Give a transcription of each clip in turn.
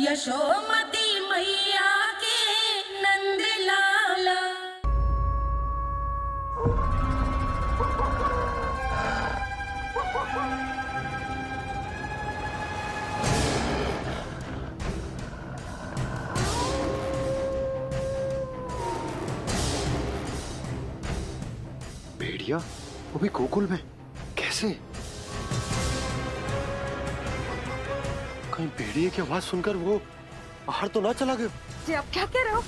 यशोमती मैया के नंद लाला। भेड़िया वो भी गोकुल में कैसे? कहीं भेड़िए की आवाज सुनकर वो बाहर तो ना चला गया? जी आप क्या कह रहे हो?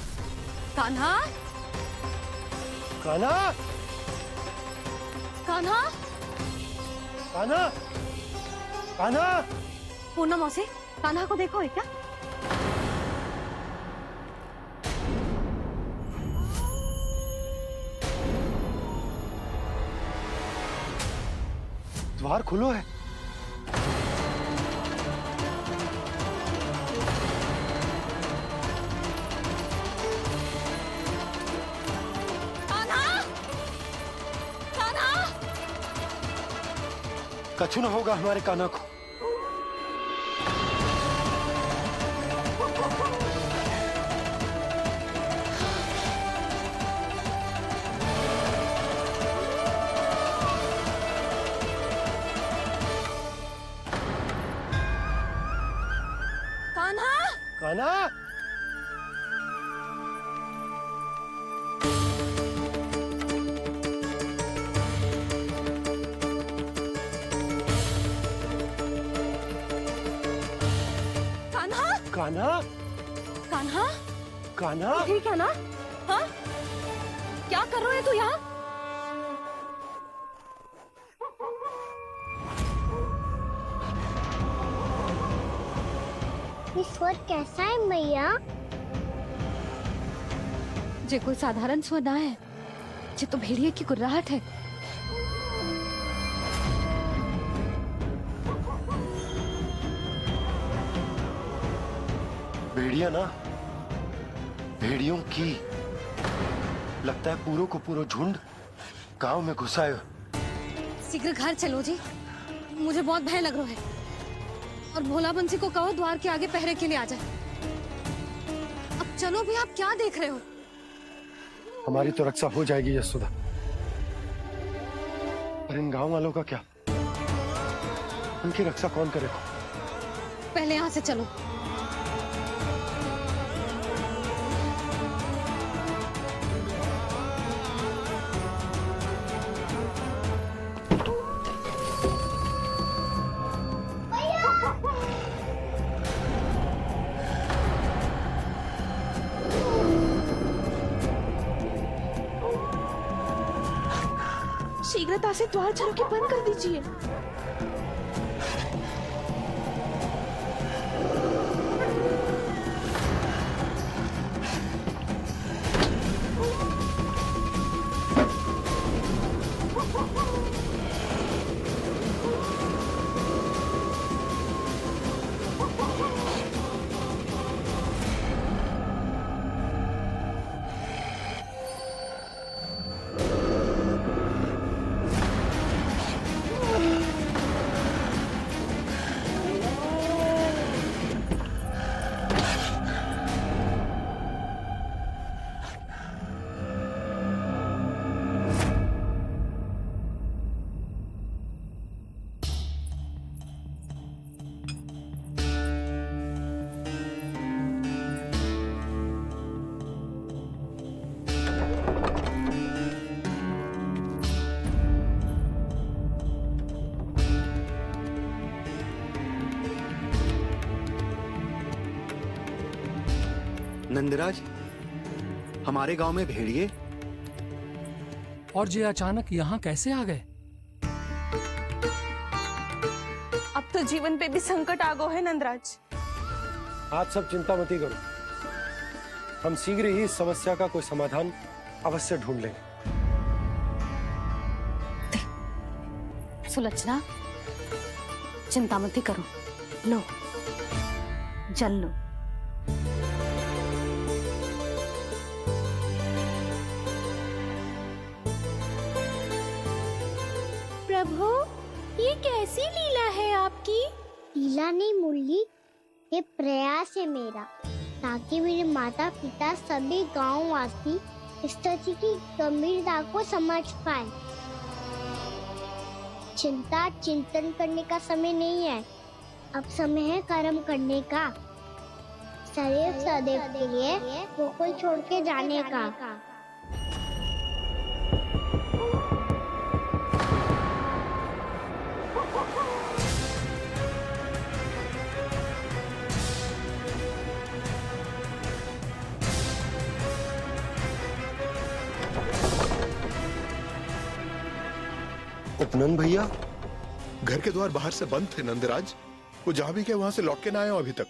कान्हा, कान्हा, कान्हा, कान्हा, कान्हा। पूनम मौसी, कान्हा को देखो है क्या? द्वार खुलो है। कछु ना होगा हमारे कान्हा को। कान्हा, कान्हा, कान्हा, कान्हा, कान्हा। ठीक है ना? हाँ? क्या कर रहे हो तू यहाँ? ये स्वर कैसा है मैया? जे कोई साधारण स्वर ना है, जे तो भेड़िए की गुर्राहट है। भेड़िया ना, भेड़ियों की लगता है पूरो को पूरो झुंड गांव में घुसा है। शीघ्र घर चलो जी, मुझे बहुत भय लग रहा है। और भोला बंसी को कहो द्वार के आगे पहरे के लिए आ जाए। अब चलो भी, आप क्या देख रहे हो? हमारी तो रक्षा हो जाएगी यशोदा, पर इन गांव वालों का क्या? उनकी रक्षा कौन करेगा? पहले यहाँ से चलो। शीघ्रता से द्वार झरोके बंद कर दीजिए। नंदराज, हमारे गांव में भेड़िए और ये अचानक यहाँ कैसे आ गए? अब तो जीवन पे भी संकट आ गो है नंदराज। आप सब चिंता मत करो, हम शीघ्र ही इस समस्या का कोई समाधान अवश्य ढूंढ लेंगे। सुलक्षणा, चिंता मत करो, लो जल लो। प्रभु, ये कैसी लीला है आपकी? लीला नहीं मुरली, ये प्रयास है मेरा, ताकि मेरे माता पिता सभी गांव वासी स्थिति की गंभीरता को समझ पाए। चिंता चिंतन करने का समय नहीं है, अब समय है कर्म करने का, सदैव सदैव के लिए गोकुल छोड़ के जाने का। उपनंद भैया, घर के द्वार बाहर से बंद थे नंदराज। वो जहां भी गए वहां से लौट के ना आए हो अभी तक।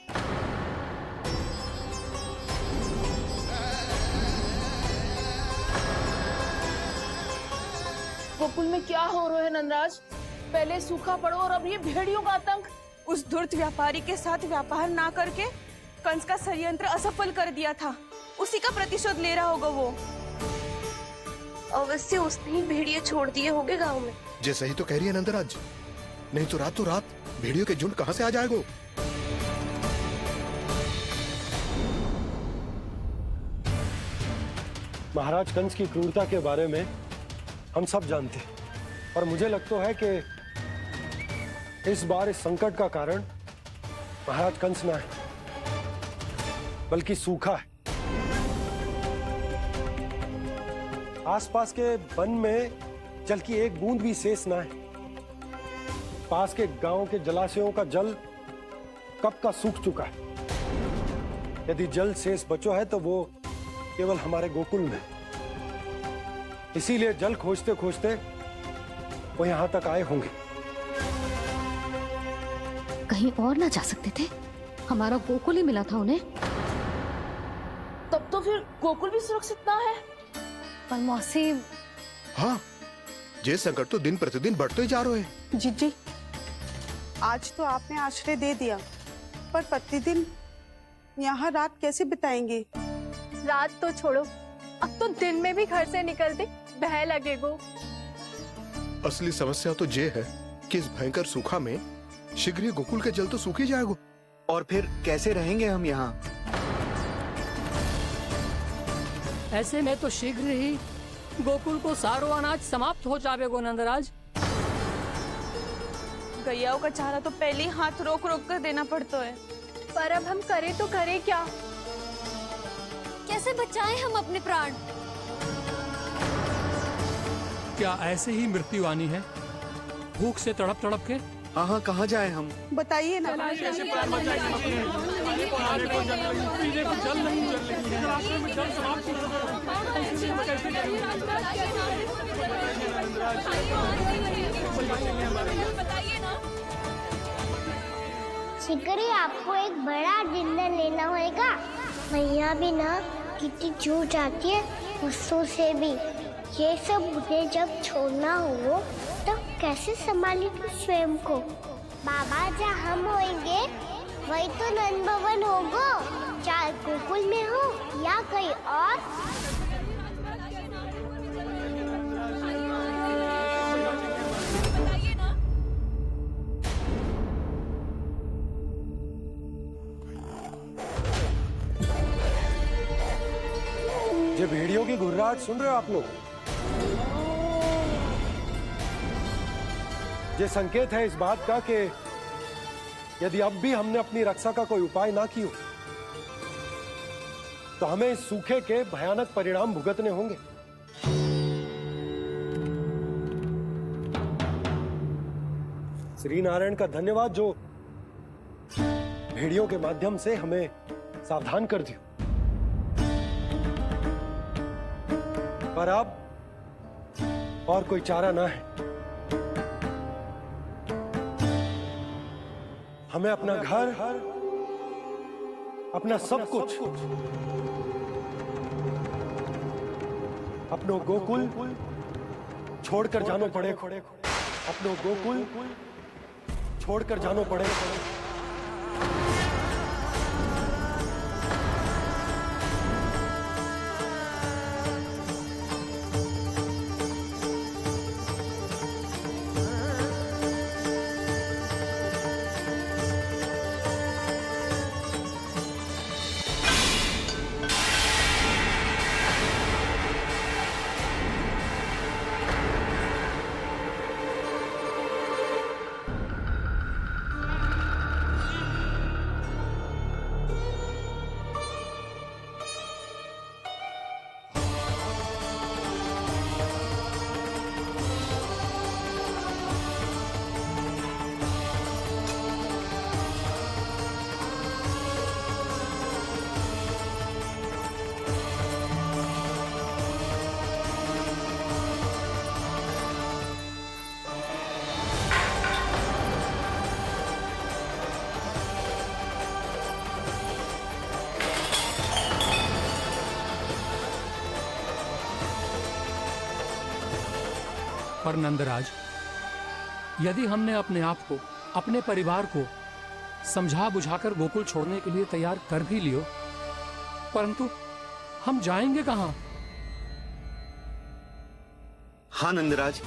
गोकुल में क्या हो रहा है नंदराज? पहले सूखा पड़ो और अब ये भेड़ियों का आतंक। उस धूर्त व्यापारी के साथ व्यापार ना करके कंस का षड्यंत्र असफल कर दिया था, उसी का प्रतिशोध ले रहा होगा वो। अवश्य उसने ही भेड़िए छोड़ दिए होंगे गांव में। जैसे ही तो कह रही है नंदराज, नहीं तो रात भेड़ियों के झुंड कहां से आ जाएगा? महाराज कंस की क्रूरता के बारे में हम सब जानते हैं, और मुझे लगता है कि इस बार इस संकट का कारण महाराज कंस ना है, बल्कि सूखा है। आसपास के वन में जल की एक बूंद भी शेष ना है। पास के गांव के जलाशयों का जल कब का सूख चुका है। यदि जल शेष बचो है तो वो केवल हमारे गोकुल में। इसीलिए जल खोजते खोजते वो यहां तक आए होंगे। कहीं और ना जा सकते थे? हमारा गोकुल ही मिला था उन्हें। तब तो फिर गोकुल भी सुरक्षित ना है। पर मौसी, हाँ, ये संकट तो दिन प्रतिदिन बढ़ते ही जा रहे हैं। जीजी, आज तो आपने आश्रय दे दिया, पर प्रतिदिन यहाँ रात कैसे बिताएंगे? रात तो छोड़ो, अब तो दिन में भी घर से निकलते भय लगेगो। असली समस्या तो ये है कि इस भयंकर सूखा में शीघ्र ही गोकुल के जल तो सूख ही जाएगा। और फिर कैसे रहेंगे हम यहाँ? ऐसे में तो शीघ्र ही गोकुल को सारो अनाज समाप्त हो जाएगो नंदराज। गैयाओं का चारा तो पहले ही हाथ रोक रोक कर देना पड़ता है, पर अब हम करें तो करें क्या? कैसे बचाएं हम अपने प्राण? क्या ऐसे ही मृत्यु आनी है, भूख से तड़प तड़प के? हाँ, कहाँ जाए हम? बताइए ना। शीघ्र ही आपको एक बड़ा निर्णय लेना होगा। मैया भी ना कितनी जूझ जाती है गुस्सों से भी। ये सब मुझे जब छोड़ना हो तो कैसे संभाली तू स्वयं को? बाबा जहाँ हम होंगे वही तो नंद भवन होगा, चाहे गोकुल में हो या कहीं और। ये भेड़ियों की घुर्राहट सुन रहे हो आप लोग? ये संकेत है इस बात का कि यदि अब भी हमने अपनी रक्षा का कोई उपाय ना किया तो हमें इस सूखे के भयानक परिणाम भुगतने होंगे। श्री नारायण का धन्यवाद जो भेड़ियों के माध्यम से हमें सावधान कर दिया। पर अब और कोई चारा ना है। हमें अपना घर, अपना सब कुछ, अपनो गोकुल छोड़कर जानो पड़े। अपनो गोकुल छोड़कर जानो पड़े। पर नंदराज, यदि हमने अपने आप को, अपने परिवार को समझा बुझाकर गोकुल छोड़ने के लिए तैयार कर भी लियो, परंतु हम जाएंगे कहां? हाँ नंदराज,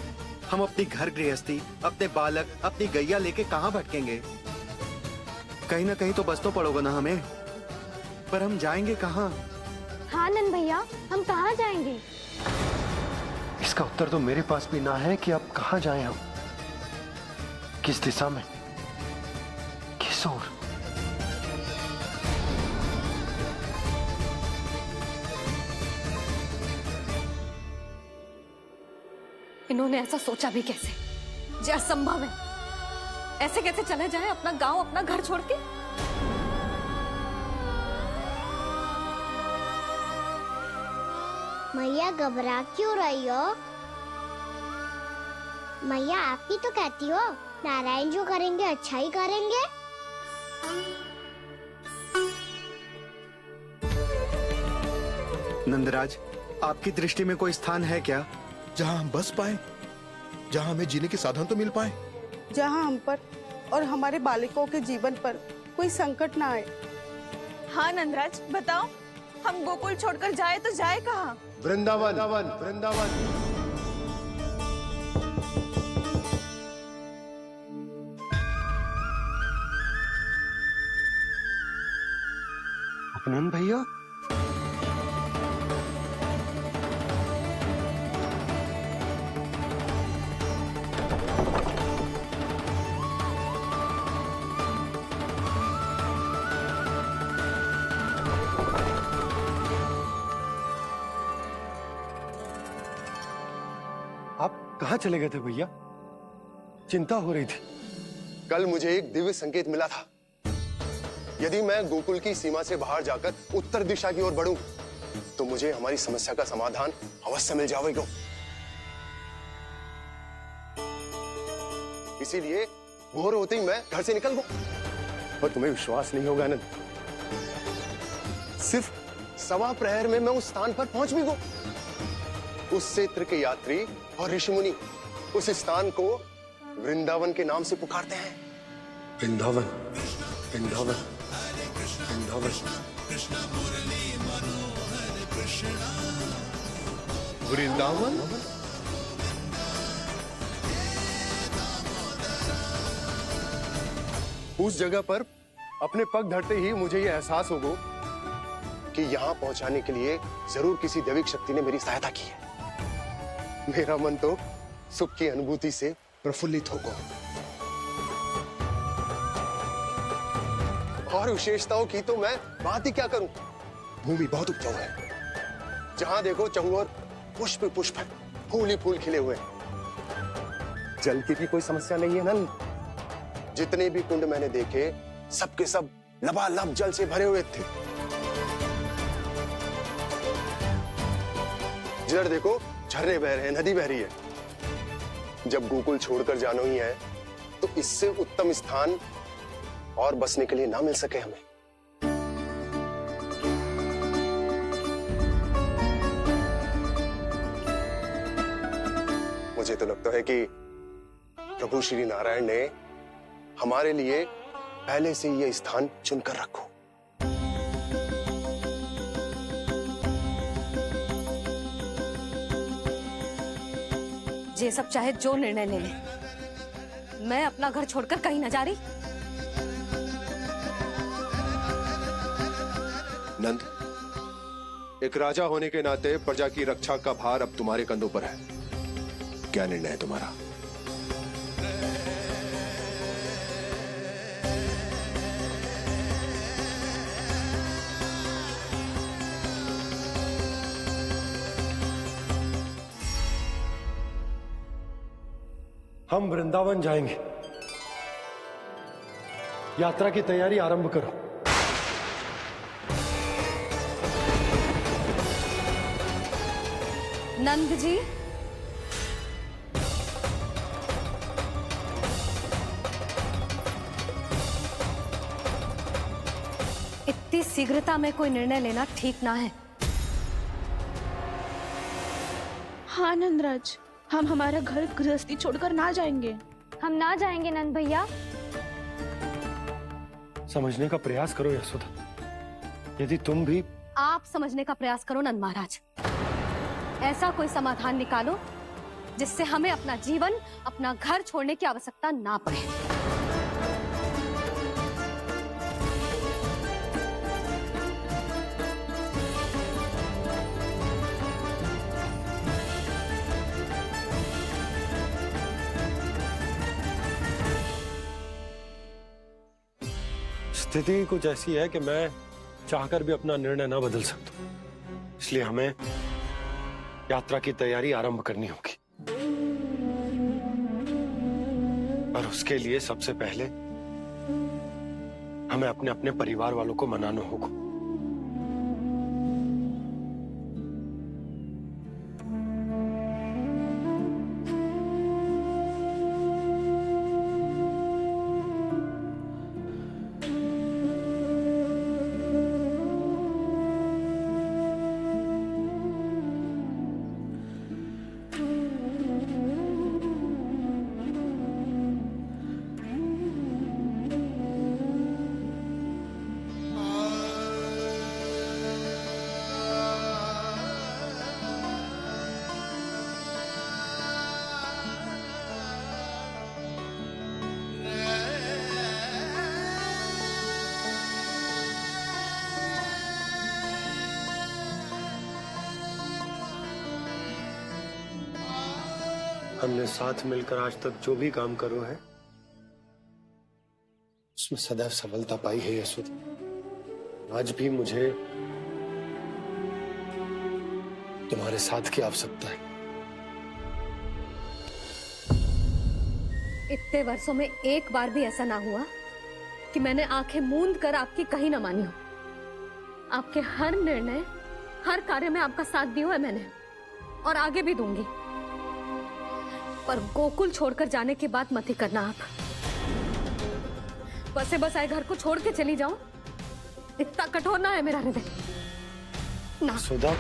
हम अपनी घर गृहस्थी, अपने बालक, अपनी गैया लेके कहाँ भटकेंगे? कहीं ना कहीं तो बस तो पड़ोगा ना हमें, पर हम जाएंगे कहाँ? हाँ नंद भैया, हम कहाँ जाएंगे? इसका उत्तर तो मेरे पास भी ना है कि अब कहाँ जाएं हम, किस दिशा में, किस ओर। इन्होंने ऐसा सोचा भी कैसे? जो असंभव है। ऐसे कैसे चले जाए अपना गांव, अपना घर छोड़ के? मैया घबरा क्यों रही हो? मैया आप ही तो कहती हो नारायण जो करेंगे अच्छा ही करेंगे। नंदराज, आपकी दृष्टि में कोई स्थान है क्या जहाँ हम बस पाए, जहाँ हमें जीने के साधन तो मिल पाए, जहाँ हम पर और हमारे बालकों के जीवन पर कोई संकट ना आए। हाँ नंदराज, बताओ, हम गोकुल छोड़कर जाए तो जाए कहाँ? वृंदावन, वृंदावन। उपनंद भैया, आप कहाँ चले गए थे भैया? चिंता हो रही थी। कल मुझे एक दिव्य संकेत मिला था। यदि मैं गोकुल की सीमा से बाहर जाकर उत्तर दिशा की ओर बढ़ूं, तो मुझे हमारी समस्या का समाधान अवश्य मिल जाएगा। इसीलिए भोर होते ही मैं घर से निकल गया। और तुम्हें विश्वास नहीं होगा आनंद, सिर्फ 1.25 प्रहर में मैं उस स्थान पर पहुंच भी गया। उस क्षेत्र के यात्री और ऋषि मुनि उस स्थान को वृंदावन के नाम से पुकारते हैं। वृंदावन, वृंदावन, वृंदावन। वृंदावन। उस जगह पर अपने पग धरते ही मुझे यह एहसास होगा कि यहाँ पहुंचाने के लिए जरूर किसी दैविक शक्ति ने मेरी सहायता की है। मेरा मन तो सुख की अनुभूति से प्रफुल्लित होगा। और विशेषताओं की तो मैं बात ही क्या करूं। भूमि बहुत उपजाऊ है, जहां देखो चहुओर पुष्प पुष्प है, फूल ही फूल खिले हुए हैं। जल की भी कोई समस्या नहीं है नंद। जितने भी कुंड मैंने देखे, सबके सब लबालब जल से भरे हुए थे। जिधर देखो झरने बह रहे हैं, नदी बह रही है। जब गोकुल छोड़कर जाना ही है, तो इससे उत्तम स्थान और बसने के लिए ना मिल सके हमें। मुझे तो लगता है कि प्रभु श्री नारायण ने हमारे लिए पहले से यह स्थान चुनकर रखो। ये सब चाहे जो निर्णय ले ले, मैं अपना घर छोड़कर कहीं न जा रही। नंद, एक राजा होने के नाते प्रजा की रक्षा का भार अब तुम्हारे कंधों पर है। क्या निर्णय है तुम्हारा? हम वृंदावन जाएंगे। यात्रा की तैयारी आरंभ करो। नंद जी, इतनी शीघ्रता में कोई निर्णय लेना ठीक ना है। हाँ नंदराज, हम हमारा घर गृहस्थी छोड़कर ना जाएंगे। हम ना जाएंगे नंद भैया। समझने का प्रयास करो यशोदा। यदि तुम भी आप समझने का प्रयास करो नंद महाराज। ऐसा कोई समाधान निकालो जिससे हमें अपना जीवन, अपना घर छोड़ने की आवश्यकता ना पड़े। स्थिति कुछ ऐसी है कि मैं चाहकर भी अपना निर्णय न बदल सकता, इसलिए हमें यात्रा की तैयारी आरंभ करनी होगी। और उसके लिए सबसे पहले हमें अपने अपने परिवार वालों को मनाना होगा। हमने साथ मिलकर आज तक जो भी काम करो है उसमें सदैव सफलता पाई है यशोदा। आज भी मुझे तुम्हारे साथ की आवश्यकता है। इतने वर्षों में एक बार भी ऐसा ना हुआ कि मैंने आंखें मूंद कर आपकी कहीं ना मानी हो। आपके हर निर्णय, हर कार्य में आपका साथ दिया है मैंने, और आगे भी दूंगी। पर गोकुल छोड़कर जाने की बात मत ही करना आप। बसे बसाए घर को छोड़ के चली जाऊं, इतना कठोर ना है मेरा हृदय ना। यशोदा,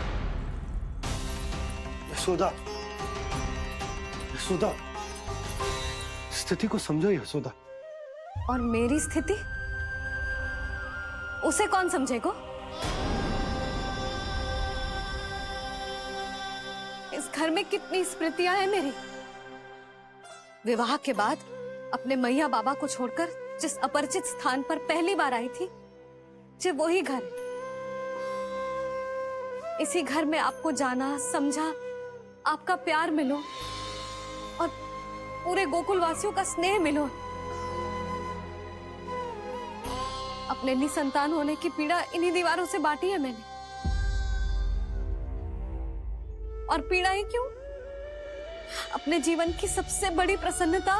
यशोदा, यशोदा, स्थिति को समझो यशोदा। और मेरी स्थिति उसे कौन समझेगा? इस घर में कितनी स्मृतियां हैं मेरी। विवाह के बाद अपने मैया बाबा को छोड़कर जिस अपरिचित स्थान पर पहली बार आई थी, जो वही घर। इसी घर में आपको जाना, समझा, आपका प्यार मिलो और पूरे गोकुल वासियों का स्नेह मिलो। अपने निसंतान होने की पीड़ा इन्हीं दीवारों से बांटी है मैंने। और पीड़ा ही क्यों? अपने जीवन की सबसे बड़ी प्रसन्नता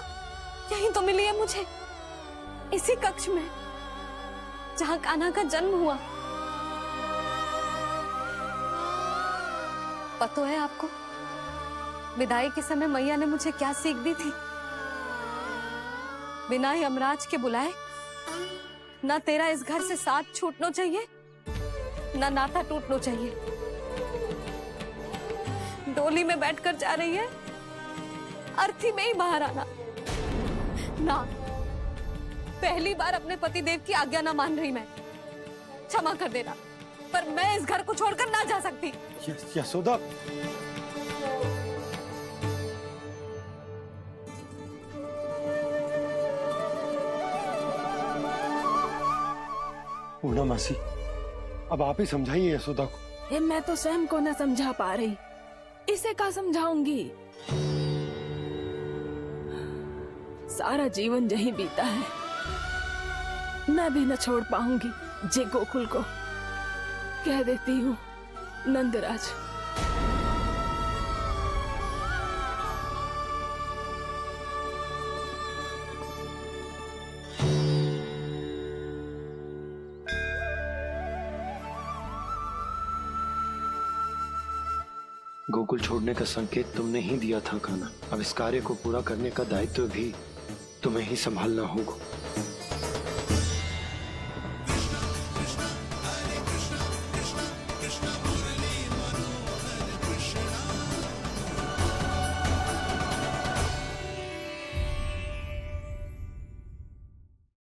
यहीं तो मिली है मुझे, इसी कक्ष में जहां कान्हा का जन्म हुआ। पता है आपको विदाई के समय मैया ने मुझे क्या सीख दी थी? बिना यमराज के बुलाए ना तेरा इस घर से साथ छूटना चाहिए, ना नाता टूटना चाहिए। डोली में बैठकर जा रही है, अर्थी में ही बाहर आना ना। पहली बार अपने पति देव की आज्ञा ना मान रही मैं, क्षमा कर देना, पर मैं इस घर को छोड़कर ना जा सकती। यशोदा, पूर्णा मासी, अब आप ही समझाइए यशोदा को। ये मैं तो स्वयं को न समझा पा रही, इसे क्या समझाऊंगी? सारा जीवन यहीं बीता है, मैं भी न छोड़ पाऊंगी जे गोकुल को। कह देती हूँ नंदराज। गोकुल छोड़ने का संकेत तुमने ही दिया था कान्हा। अब इस कार्य को पूरा करने का दायित्व भी तुम्हें ही संभालना होगा।